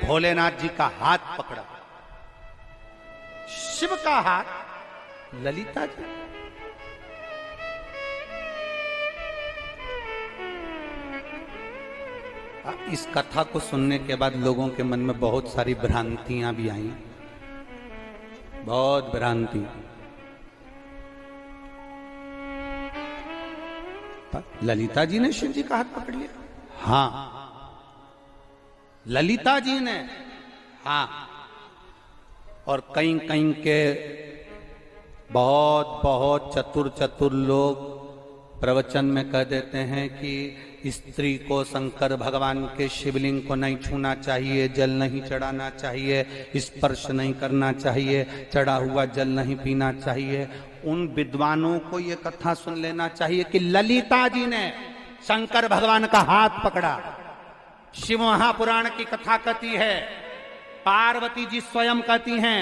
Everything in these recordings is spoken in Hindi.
भोलेनाथ जी का हाथ पकड़ा। शिव का हाथ ललिता जी। इस कथा को सुनने के बाद लोगों के मन में बहुत सारी भ्रांतियां भी आई, बहुत भ्रांति। ललिता जी ने शिव जी का हाथ पकड़ लिया? हाँ, ललिता जी ने। हाँ, और कहीं कहीं के बहुत बहुत चतुर चतुर लोग प्रवचन में कह देते हैं कि स्त्री को शंकर भगवान के शिवलिंग को नहीं छूना चाहिए, जल नहीं चढ़ाना चाहिए, स्पर्श नहीं करना चाहिए, चढ़ा हुआ जल नहीं पीना चाहिए। उन विद्वानों को ये कथा सुन लेना चाहिए कि ललिता जी ने शंकर भगवान का हाथ पकड़ा। शिव महापुराण की कथा कहती है, पार्वती जी स्वयं कहती हैं,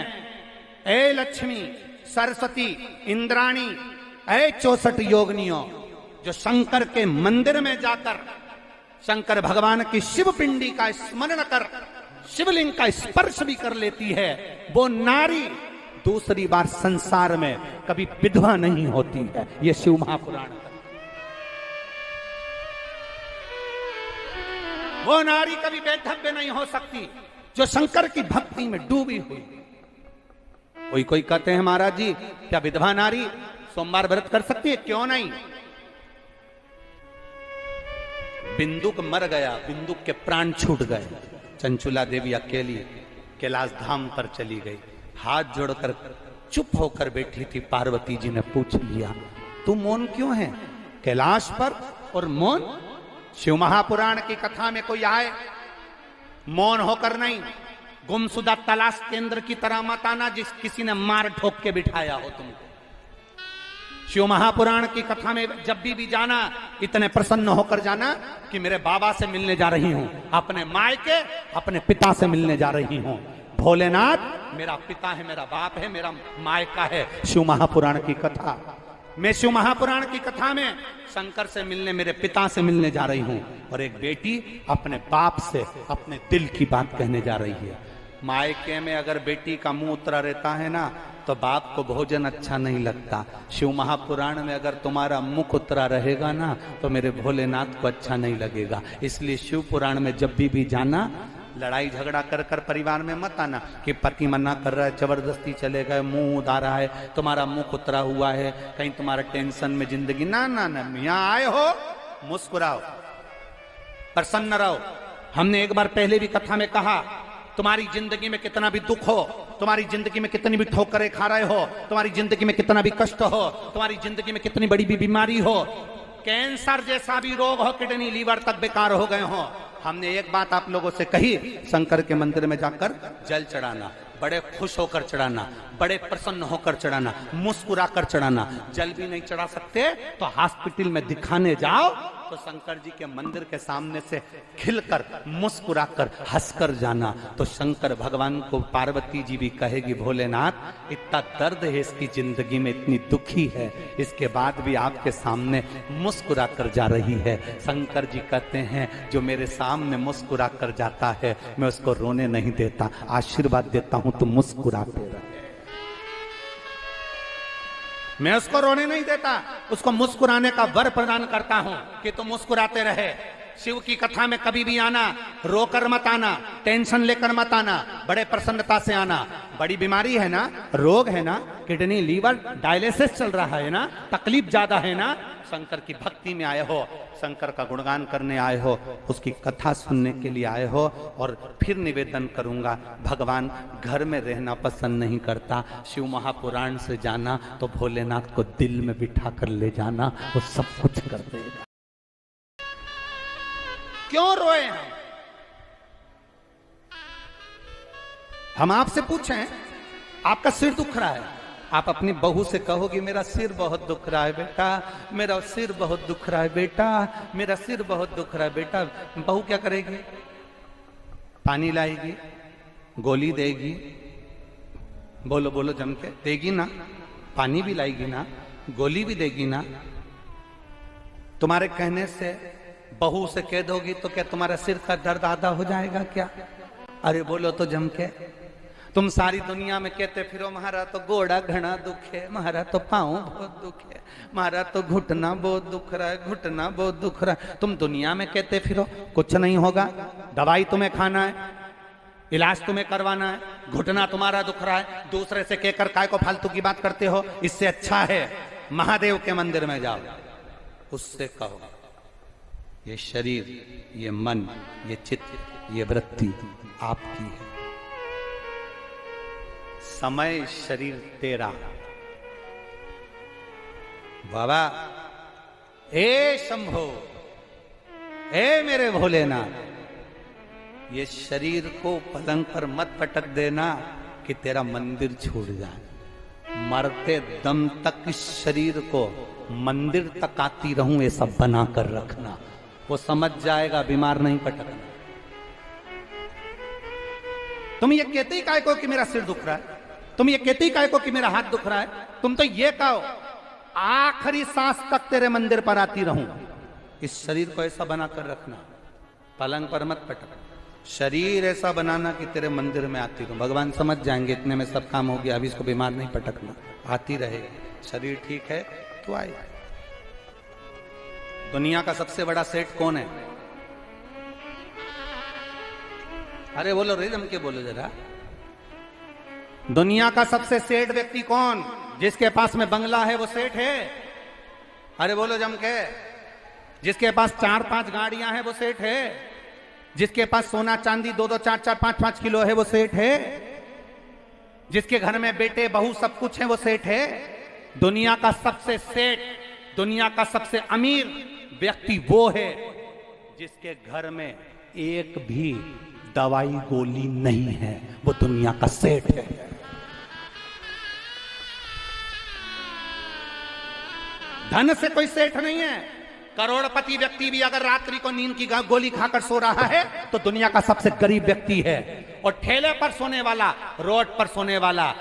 ए लक्ष्मी, सरस्वती, इंद्राणी, ए 64 योगिनियों, जो शंकर के मंदिर में जाकर शंकर भगवान की शिव पिंडी का स्मरण कर शिवलिंग का स्पर्श भी कर लेती है, वो नारी दूसरी बार संसार में कभी विधवा नहीं होती है। ये शिव महापुराण। वो नारी कभी बेधव्य नहीं हो सकती जो शंकर की भक्ति में डूबी हुई। कोई कहते हैं महाराज जी, क्या विधवा नारी सोमवार व्रत कर सकती है? क्यों नहीं। बिंदुक मर गया, बिंदुक के प्राण छूट गए, चंचुला देवी अकेली कैलाश धाम पर चली गई। हाथ जोड़कर चुप होकर बैठी थी। पार्वती जी ने पूछ लिया, तू मौन क्यों है कैलाश पर? और मौन? शिव महापुराण की कथा में कोई आए मौन होकर नहीं। गुमशुदा तलाश केंद्र की तरह मत आना जिस किसी ने मार ठोक के बिठाया हो तुमको। शिव महापुराण की कथा में जब भी जाना, इतने प्रसन्न होकर जाना कि मेरे बाबा से मिलने जा रही हूं, अपने मायके अपने पिता से मिलने जा रही हूं। भोलेनाथ मेरा पिता है, मेरा बाप है, मेरा मायका है। शिव महापुराण की कथा मैं शिव महापुराण की कथा में शंकर से मिलने, मेरे पिता से मिलने जा रही हूं, और एक बेटी अपने बाप से अपने दिल की बात कहने जा रही है। मायके में अगर बेटी का मुंह उतरा रहता है ना, तो बाप को भोजन अच्छा नहीं लगता। शिव महापुराण में अगर तुम्हारा मुख उतरा रहेगा ना, तो मेरे भोलेनाथ को अच्छा नहीं लगेगा। इसलिए शिव पुराण में जब भी जाना, लड़ाई झगड़ा कर कर परिवार में मत आना कि पति मना कर रहा है, जबरदस्ती चले गए, मुंह उधारा है, तुम्हारा मुख उतरा हुआ है, कहीं तुम्हारा टेंशन में जिंदगी। ना ना ना, यहाँ आए हो मुस्कुराओ, प्रसन्न रहो। हमने एक बार पहले भी कथा में कहा, तुम्हारी जिंदगी में कितना भी दुख हो, तुम्हारी जिंदगी में कितनी भी ठोकरें खा रहे हो, तुम्हारी जिंदगी में कितना भी कष्ट हो, तुम्हारी जिंदगी में कितनी बड़ी भी बीमारी हो, कैंसर जैसा भी रोग हो, किडनी लीवर तक बेकार हो गए हो, हमने एक बात आप लोगों से कही, शंकर के मंदिर में जाकर जल चढ़ाना, बड़े खुश होकर चढ़ाना, बड़े प्रसन्न होकर चढ़ाना, मुस्कुरा कर चढ़ाना। जल भी नहीं चढ़ा सकते तो हॉस्पिटल में दिखाने जाओ, तो शंकर जी के मंदिर के सामने से खिलकर मुस्कुराकर हंसकर जाना। तो शंकर भगवान को पार्वती जी भी कहेगी, भोलेनाथ इतना दर्द है इसकी जिंदगी में, इतनी दुखी है, इसके बाद भी आपके सामने मुस्कुरा कर जा रही है। शंकर जी कहते हैं, जो मेरे सामने मुस्कुरा कर जाता है मैं उसको रोने नहीं देता, आशीर्वाद देता हूं तो मुस्कुराते रहे। मैं उसको रोने नहीं देता, उसको मुस्कुराने का वर प्रदान करता हूं कि तुम मुस्कुराते रहे। शिव की कथा में कभी भी आना, रोकर मत आना, टेंशन लेकर मत आना, बड़े प्रसन्नता से आना। बड़ी बीमारी है ना, रोग है ना, किडनी लीवर डायलिसिस चल रहा है ना, तकलीफ ज्यादा है ना, शंकर की भक्ति में आए हो, शंकर का गुणगान करने आए हो, उसकी कथा सुनने के लिए आए हो। और फिर निवेदन करूंगा, भगवान घर में रहना पसंद नहीं करता, शिव महापुराण से जाना तो भोलेनाथ को दिल में बिठा कर ले जाना, वो सब कुछ कर देगा। क्यों रोए हम आपसे पूछें, आपका सिर दुख रहा है, आप अपनी बहू से कहोगे मेरा सिर बहुत दुख रहा है बेटा, मेरा सिर बहुत दुख रहा है बेटा, मेरा सिर बहुत दुख रहा है बेटा। बहू क्या करेगी? पानी लाएगी, गोली देगी, बोलो बोलो जम के देगी ना, पानी भी लाएगी ना, गोली भी देगी ना। तुम्हारे कहने से बहू से कह दोगी तो क्या तुम्हारा सिर का दर्द आधा हो जाएगा क्या? अरे बोलो तो जम के। तुम सारी दुनिया में कहते फिरो महारा तो गोड़ा घना दुख है, महारा तो पाँव बहुत दुख है, महारा तो घुटना बहुत दुख रहा है, घुटना बहुत दुख रहा है। तुम दुनिया में कहते फिरो कुछ नहीं होगा, दवाई तुम्हें खाना है, इलाज तुम्हें करवाना है, घुटना तुम्हारा दुख रहा है, दूसरे से कहकर काय को फालतू की बात करते हो। इससे अच्छा है महादेव के मंदिर में जाओ, उससे कहो ये शरीर, ये मन, ये चित्त, ये वृत्ति आपकी है। समय शरीर तेरा। बाबा ए शंभो, ए मेरे भोलेनाथ, ये शरीर को पलंग पर मत पटक देना कि तेरा मंदिर छूट जाए। मरते दम तक इस शरीर को मंदिर तक आती रहूं ये सब बना कर रखना, वो समझ जाएगा, बीमार नहीं पटकना। तुम ये कहते ही काय को कि मेरा सिर दुख रहा है, तुम ये कहते ही काय को कि मेरा हाथ दुख रहा है, तुम तो ये कहो आखिरी सांस तक तेरे मंदिर पर आती रहूं। इस शरीर को ऐसा बनाकर रखना, पलंग पर मत पटकना, शरीर ऐसा बनाना कि तेरे मंदिर में आती रहूं। भगवान समझ जाएंगे इतने में सब काम हो गया, अभी इसको बीमार नहीं पटकना, आती रहे। शरीर ठीक है तो आए। दुनिया का सबसे बड़ा सेठ कौन है? अरे बोलो रे, जम के बोलो जरा। दुनिया का सबसे सेठ व्यक्ति कौन? जिसके पास में बंगला है वो सेठ है। अरे बोलो जम के। जिसके पास 4-5 गाड़ियां हैं वो सेठ है। जिसके पास सोना चांदी 2-2, 4-4, 5-5 किलो है वो सेठ है। जिसके घर में बेटे बहू सब कुछ है वो सेठ है। दुनिया का सबसे सेठ, दुनिया का सबसे अमीर व्यक्ति वो है जिसके घर में एक भी दवाई गोली नहीं है, वो दुनिया का सेठ है। धन से कोई सेठ नहीं है। करोड़पति व्यक्ति भी अगर रात्रि को नींद की गोली खाकर सो रहा है तो दुनिया का सबसे गरीब व्यक्ति है। और ठेले पर सोने वाला, रोड पर सोने वाला,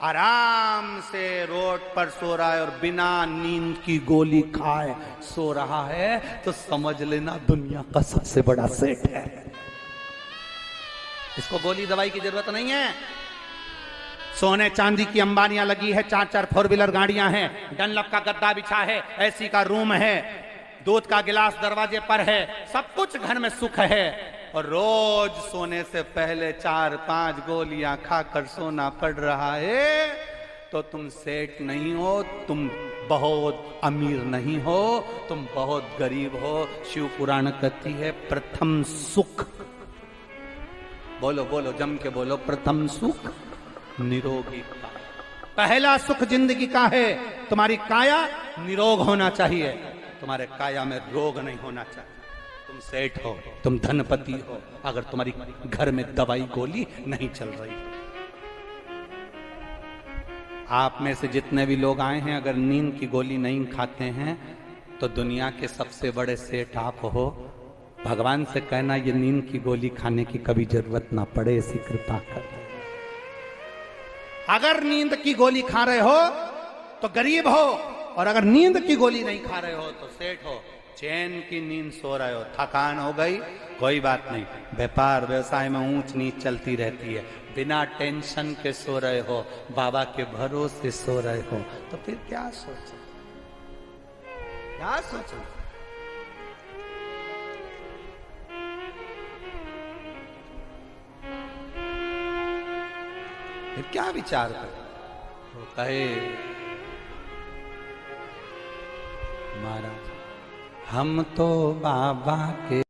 आराम से रोड पर सो रहा है और बिना नींद की गोली खाए सो रहा है, तो समझ लेना दुनिया का सबसे बड़ा सेठ है। इसको गोली दवाई की जरूरत नहीं है। सोने चांदी की अंबानियां लगी है, 4-4 4 व्हीलर गाड़ियां हैं, डनलप का गद्दा बिछा है, एसी का रूम है, दूध का गिलास दरवाजे पर है, सब कुछ घर में सुख है। और रोज सोने से पहले 4-5 गोलियां खाकर सोना पड़ रहा है, तो तुम सेठ नहीं हो, तुम बहुत अमीर नहीं हो, तुम बहुत गरीब हो। शिव पुराण कहती है प्रथम सुख, बोलो बोलो जम के बोलो, प्रथम सुख निरोगी का। पहला सुख जिंदगी का है तुम्हारी काया निरोग होना चाहिए, तुम्हारे काया में रोग नहीं होना चाहिए। तुम सेठ हो, तुम धनपति हो, अगर तुम्हारी घर में दवाई गोली नहीं चल रही। आप में से जितने भी लोग आए हैं, अगर नींद की गोली नहीं खाते हैं तो दुनिया के सबसे बड़े सेठ आप हो। भगवान से कहना ये नींद की गोली खाने की कभी जरूरत ना पड़े, ऐसी कृपा कर। अगर नींद की गोली खा रहे हो तो गरीब हो, और अगर नींद की गोली नहीं खा रहे हो तो सेठ हो। चैन की नींद सो रहे हो, थकान हो गई, कोई बात नहीं, व्यापार व्यवसाय में ऊंच नीच चलती रहती है, बिना टेंशन के सो रहे हो, बाबा के भरोसे सो रहे हो, तो फिर क्या सोचो, क्या सोचो। फिर क्या विचार करो। तो कहे महाराज हम तो बाबा के